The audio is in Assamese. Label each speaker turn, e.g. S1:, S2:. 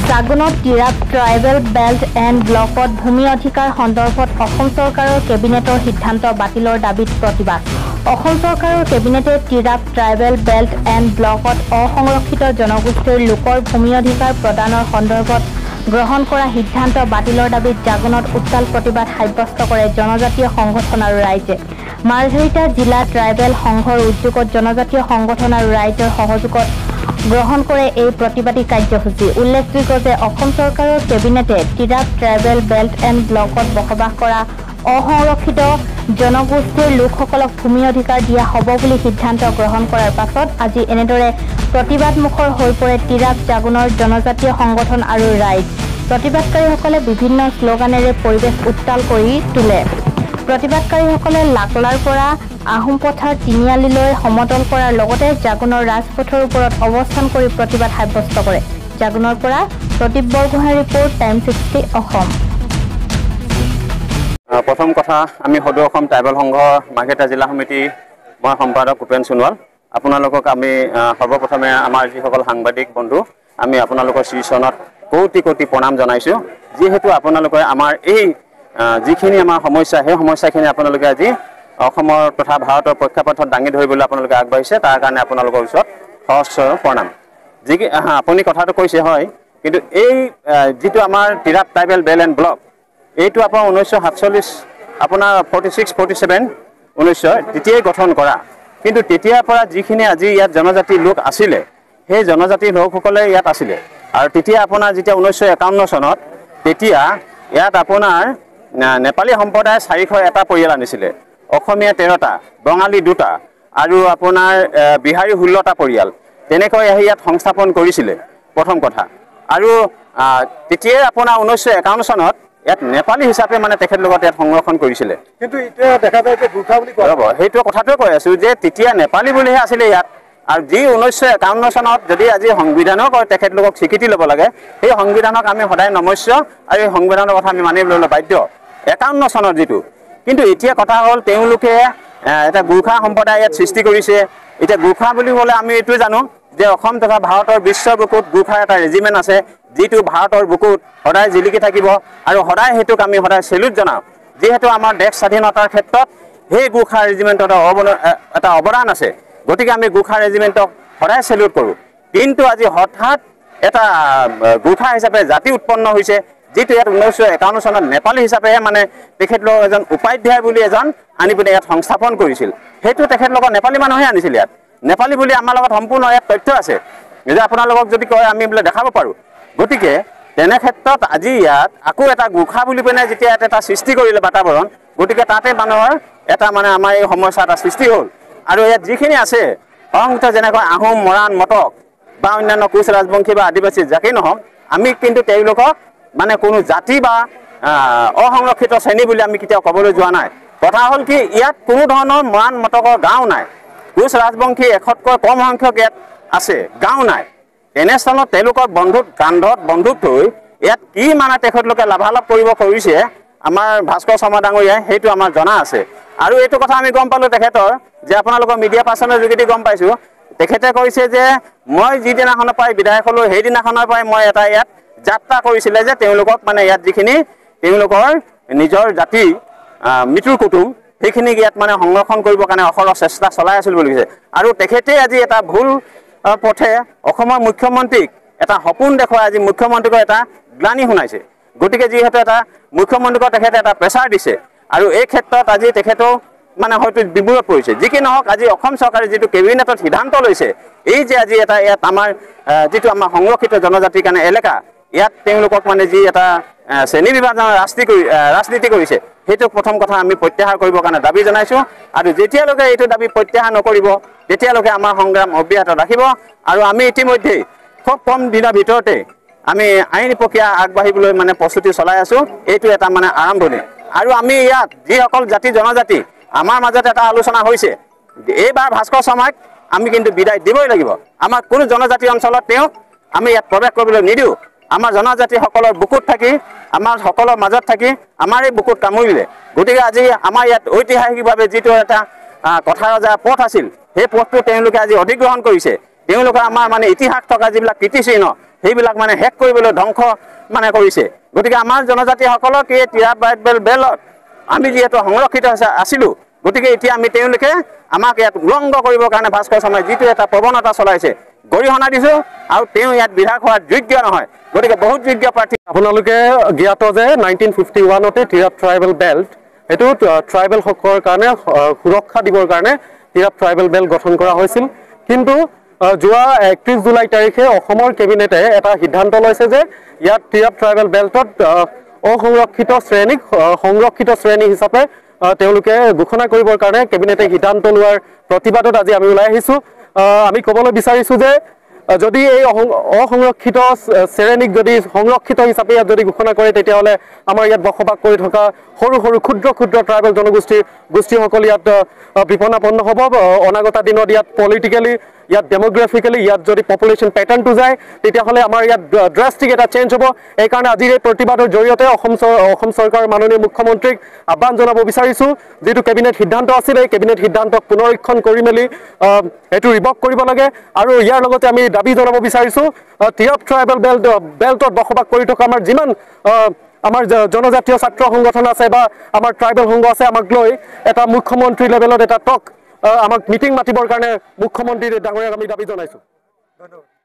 S1: জাগুনত টিৰাপ ট্ৰাইবেল বেল্ট এণ্ড ব্লকত ভূমি অধিকাৰ সন্দৰ্ভত অসম চৰকাৰৰ কেবিনেটৰ সিদ্ধান্ত বাতিলৰ দাবীত প্ৰতিবাদ। অসম চৰকাৰৰ কেবিনেটে টিৰাপ ট্ৰাইবেল বেল্ট এণ্ড ব্লকত অসংৰক্ষিত জনগোষ্ঠীৰ লোকৰ ভূমি অধিকাৰ প্ৰদানৰ সন্দৰ্ভত গ্ৰহণ কৰা সিদ্ধান্ত বাতিলৰ দাবীত জাগুনত উত্তাল প্ৰতিবাদ সাব্যস্ত কৰে জনজাতীয় সংগঠন আৰু ৰাইজে। মাৰ্ঘেৰিটা জিলা ট্ৰাইবেল সংঘৰ উদ্যোগত জনজাতীয় সংগঠন আৰু ৰাইজৰ সহযোগত গ্ৰহণ কৰে এই প্ৰতিবাদী কাৰ্যসূচী। উল্লেখযোগ্য যে অসম চৰকাৰৰ কেবিনেটে টিৰাপ ট্ৰাইবেল বেল্ট এণ্ড ব্লকত বসবাস কৰা অসংৰক্ষিত জনগোষ্ঠীৰ লোকসকলক ভূমি অধিকাৰ দিয়া হ'ব বুলি সিদ্ধান্ত গ্ৰহণ কৰাৰ পাছত আজি এনেদৰে প্ৰতিবাদমুখৰ হৈ পৰে টিৰাপ জাগুনৰ জনজাতীয় সংগঠন আৰু ৰাইজ। প্ৰতিবাদকাৰীসকলে বিভিন্ন শ্লোগানেৰে পৰিৱেশ উত্তাল কৰি তোলে। প্ৰতিবাদকাৰীসকলে লাকলাৰ পৰা আহোম পথাৰ তিনিআলিলৈ সমতল কৰাৰ লগতে জাগুনৰ ৰাজপথৰ ওপৰত অৱস্থান কৰি প্ৰতিবাদ সাব্যস্ত কৰে। জাগুনৰ পৰা প্ৰদীপ বৰগোহাঁই ৰিপৰ্ট টাইম 60 অসম।
S2: প্ৰথম কথা আমি সদৌ অসম ট্ৰাইবেল সংঘৰ মাৰ্ঘেৰিটা জিলা সমিতি মই সম্পাদক উপেন সোণোৱাল। আপোনালোকক আমি সৰ্বপ্ৰথমে আমাৰ যিসকল সাংবাদিক বন্ধু আমি আপোনালোকৰ শ্ৰীচৰণত কোটি কোটি প্ৰণাম জনাইছোঁ। যিহেতু আপোনালোকে আমাৰ এই যিখিনি আমাৰ সমস্যা সেই সমস্যাখিনি আপোনালোকে আজি অসমৰ তথা ভাৰতৰ প্ৰেক্ষাপটত দাঙি ধৰিবলৈ আপোনালোকে আগবাঢ়িছে, তাৰ কাৰণে আপোনালোকৰ ওচৰত সহস্ৰ প্ৰণাম। আপুনি কথাটো কৈছে হয়, কিন্তু এই যিটো আমাৰ Tirap tribal belt and block এইটো আপোনাৰ 1947 আপোনাৰ 46-47 তেতিয়াই গঠন কৰা। কিন্তু তেতিয়াৰ পৰা যিখিনি আজি ইয়াত জনজাতিৰ লোক আছিলে সেই জনজাতিৰ লোকসকলে ইয়াত আছিলে। আৰু তেতিয়া আপোনাৰ যেতিয়া 1951 চনত তেতিয়া ইয়াত আপোনাৰ নেপালী সম্প্ৰদায়ে 401টা পৰিয়াল আনিছিলে, অসমীয়া 13টা, বঙালী 2টা আৰু আপোনাৰ বিহাৰী 16টা পৰিয়াল তেনেকৈ আহি ইয়াত সংস্থাপন কৰিছিলে প্ৰথম কথা। আৰু তেতিয়াই আপোনাৰ 1951 চনত ইয়াত নেপালী হিচাপে মানে তেখেতলোকক ইয়াত সংৰক্ষণ কৰিছিলে।
S3: কিন্তু এতিয়া দেখা যায় যে গোৰ্খা বুলি কোৱা
S2: হ'ব, সেইটো কথাটোৱে কৈ আছোঁ যে তেতিয়া নেপালী বুলিহে আছিলে ইয়াত। আৰু যি 1951 চনত যদি আজি সংবিধানক তেখেতলোকক স্বীকৃতি ল'ব লাগে, সেই সংবিধানক আমি সদায় নমস্য আৰু এই সংবিধানৰ কথা আমি মানিবলৈ বাধ্য 51 চনত যিটো। কিন্তু এতিয়া কথা হ'ল তেওঁলোকে এটা গোৰ্খা সম্প্ৰদায় ইয়াত সৃষ্টি কৰিছে। এতিয়া গোৰ্খা বুলি ক'লে আমি এইটোৱে জানো যে অসম তথা ভাৰতৰ বিশ্বৰ বুকুত গোৰ্খাৰ এটা ৰেজিমেণ্ট আছে, যিটো ভাৰতৰ বুকুত সদায় জিলিকি থাকিব আৰু সদায় সেইটোক আমি সদায় চেলুট জনাওঁ। যিহেতু আমাৰ দেশ স্বাধীনতাৰ ক্ষেত্ৰত সেই গোৰ্খা ৰেজিমেণ্টৰ এটা অৱদান আছে, গতিকে আমি গোৰ্খা ৰেজিমেণ্টক সদায় চেলুট কৰোঁ। কিন্তু আজি হঠাৎ এটা গোৰ্খা হিচাপে জাতি উৎপন্ন হৈছে, যিটো ইয়াত 1951 চনত নেপালী হিচাপেহে মানে তেখেতলোকৰ এজন উপাধ্যায় বুলি এজন আনি পিনে ইয়াত সংস্থাপন কৰিছিল। সেইটো তেখেতলোকৰ নেপালী মানুহে আনিছিল ইয়াত। নেপালী বুলি আমাৰ লগত সম্পূৰ্ণ ইয়াত তথ্য আছে, যে আপোনালোকক যদি কয় আমি বোলে দেখাব পাৰোঁ। গতিকে তেনে ক্ষেত্ৰত আজি ইয়াত আকৌ এটা গোৰ্খা বুলি পিনে যেতিয়া ইয়াত এটা সৃষ্টি কৰিলে বাতাবৰণ, গতিকে তাতে মানুহৰ এটা মানে আমাৰ এই সমস্যা এটা সৃষ্টি হ'ল। আৰু ইয়াত যিখিনি আছে সংহিত যেনেকৈ আহোম, মৰাণ, মটক বা অন্যান্য কোচ ৰাজবংশী বা আদিবাসী যাকেই নহওক, আমি কিন্তু তেওঁলোকক মানে কোনো জাতি বা অসংৰক্ষিত শ্ৰেণী বুলি আমি কেতিয়াও ক'বলৈ যোৱা নাই। কথা হ'ল কি, ইয়াত কোনো ধৰণৰ মৰাণ মটকৰ গাঁও নাই, কোচ ৰাজবংশী 100তকৈ কম সংখ্যক ইয়াত আছে, গাঁও নাই। তেনেস্থলত তেওঁলোকৰ কান্ধত বন্ধুক থৈ ইয়াত কি মানে তেখেতলোকে লাভালাভ কৰিব কৰিছে আমাৰ ভাস্কৰ শৰ্মা ডাঙৰীয়াই, সেইটো আমাৰ জনা আছে। আৰু এইটো কথা আমি গম পালোঁ তেখেতৰ, যে আপোনালোকৰ মিডিয়া পাৰ্চনৰ যোগেদি গম পাইছোঁ, তেখেতে কৈছে যে মই যিদিনাখনৰ পৰাই বিধায়ক হ'লোঁ সেইদিনাখনৰ পৰাই মই এটা ইয়াত যাত্ৰা কৰিছিলে যে তেওঁলোকক মানে ইয়াত যিখিনি তেওঁলোকৰ নিজৰ জাতি মৃত্যুৰ কুটুম সেইখিনিক ইয়াত মানে সংৰক্ষণ কৰিবৰ কাৰণে অহৰহ চেষ্টা চলাই আছিল বুলি কৈছে। আৰু তেখেতেই আজি এটা ভুল পথে অসমৰ মুখ্যমন্ত্ৰীক এটা সপোন দেখুৱাই আজি মুখ্যমন্ত্ৰীক এটা গ্লানি শুনাইছে। গতিকে যিহেতু এটা মুখ্যমন্ত্ৰীক তেখেতে এটা প্ৰেছাৰ দিছে আৰু এই ক্ষেত্ৰত আজি তেখেতেও মানে হয়তো বিমূৰত পৰিছে। যি কি নহওক, আজি অসম চৰকাৰে যিটো কেবিনেটত সিদ্ধান্ত লৈছে, এই যে আজি এটা ইয়াত আমাৰ যিটো আমাৰ সংৰক্ষিত জনজাতিৰ কাৰণে এলেকা, ইয়াত তেওঁলোকক মানে যি এটা শ্ৰেণী বিভাজনৰ ৰাজনীতি কৰিছে, সেইটোক প্ৰথম কথা আমি প্ৰত্যাহাৰ কৰিবৰ কাৰণে দাবী জনাইছোঁ। আৰু যেতিয়ালৈকে এইটো দাবী প্ৰত্যাহাৰ নকৰিব তেতিয়ালৈকে আমাৰ সংগ্ৰাম অব্যাহত ৰাখিব। আৰু আমি ইতিমধ্যেই খুব কম দিনৰ ভিতৰতে আমি আইনী প্ৰক্ৰিয়া আগবাঢ়িবলৈ মানে প্ৰস্তুতি চলাই আছোঁ। এইটো এটা মানে আৰম্ভণি। আৰু আমি ইয়াত যিসকল জাতি জনজাতি আমাৰ মাজত এটা আলোচনা হৈছে, এইবাৰ ভাস্কৰ শৰ্মাক আমি কিন্তু বিদায় দিবই লাগিব। আমাৰ কোনো জনজাতি অঞ্চলত তেওঁক আমি ইয়াত প্ৰৱেশ কৰিবলৈ নিদিওঁ। আমাৰ জনজাতিসকলৰ বুকুত থাকি, আমাৰ সকলৰ মাজত থাকি আমাৰ এই বুকুত কামুৰিলে। গতিকে আজি আমাৰ ইয়াত ঐতিহাসিকভাৱে যিটো এটা কথা ৰজা পথ আছিল, সেই পথটো তেওঁলোকে আজি অধিগ্ৰহণ কৰিছে। তেওঁলোকৰ আমাৰ মানে ইতিহাস থকা যিবিলাক কীৰ্তিচিহ্ন সেইবিলাক মানে শেষ কৰিবলৈ ধ্বংস মানে কৰিছে। গতিকে আমাৰ জনজাতিসকলক এই টিয়াৰ বেল্টত আমি যিহেতু সংৰক্ষিত আছিলোঁ, গতিকে এতিয়া আমি তেওঁলোকে আমাক ইয়াত উলংঘ কৰিবৰ কাৰণে ভাস্কৰ শৰ্মাই যিটো এটা প্ৰৱণতা চলাইছে গৰিহণা দিছোঁ, আৰু তেওঁ ইয়াত বিধায়ক হোৱাৰ যোগ্য নহয়। গতিকে বহুত যোগ্য প্ৰাৰ্থী।
S4: আপোনালোকে জ্ঞাত যে 1951 টিৰাপ ট্ৰাইবেল বেল্ট এইটো ট্ৰাইবেলসকলৰ কাৰণে সুৰক্ষা দিবৰ কাৰণে টিৰাপ ট্ৰাইবেল বেল্ট গঠন কৰা হৈছিল। কিন্তু যোৱা 31 জুলাই তাৰিখে অসমৰ কেবিনেটে এটা সিদ্ধান্ত লৈছে যে ইয়াত টিৰাপ ট্ৰাইবেল বেল্টত অসংৰক্ষিত শ্ৰেণীক সংৰক্ষিত শ্ৰেণী হিচাপে তেওঁলোকে ঘোষণা কৰিবৰ কাৰণে কেবিনেটে সিদ্ধান্ত লোৱাৰ প্ৰতিবাদত আজি আমি ওলাই আহিছোঁ। আমি ক'বলৈ বিচাৰিছোঁ যে যদি এই অসংৰক্ষিত শ্ৰেণীক যদি সংৰক্ষিত হিচাপে ইয়াত যদি ঘোষণা কৰে, তেতিয়াহ'লে আমাৰ ইয়াত বসবাস কৰি থকা সৰু সৰু ক্ষুদ্ৰ ট্ৰাইবেল গোষ্ঠীসকল ইয়াত বিপন্নাপন্ন হ'ব। অনাগত দিনত ইয়াত পলিটিকেলি, ইয়াত ডেমোগ্ৰাফিকেলি ইয়াত যদি পপুলেশ্যন পেটাৰ্ণটো যায়, তেতিয়াহ'লে আমাৰ ইয়াত ড্ৰাষ্টিক এটা চেঞ্জ হ'ব। এইকাৰণে আজিৰ এই প্ৰতিবাদৰ জৰিয়তে অসম চৰকাৰৰ মাননীয় মুখ্যমন্ত্ৰীক আহ্বান জনাব বিচাৰিছোঁ, যিটো কেবিনেট সিদ্ধান্ত আছিলে এই কেবিনেট সিদ্ধান্তক পুনৰীক্ষণ কৰি মেলি এইটো ৰিভক কৰিব লাগে। আৰু ইয়াৰ লগতে আমি দাবী জনাব বিচাৰিছোঁ, টিৰাপ ট্ৰাইবেল বেল্টত বসবাস কৰি থকা আমাৰ যিমান আমাৰ জনজাতীয় ছাত্ৰ সংগঠন আছে বা আমাৰ ট্ৰাইবেল সংঘ আছে, আমাক লৈ এটা মুখ্যমন্ত্ৰী লেভেলত এটা টক আমাক মিটিং মাতিবৰ কাৰণে মুখ্যমন্ত্ৰী ডাঙৰীয়াক আমি দাবী জনাইছোঁ।
S3: ধন্যবাদ।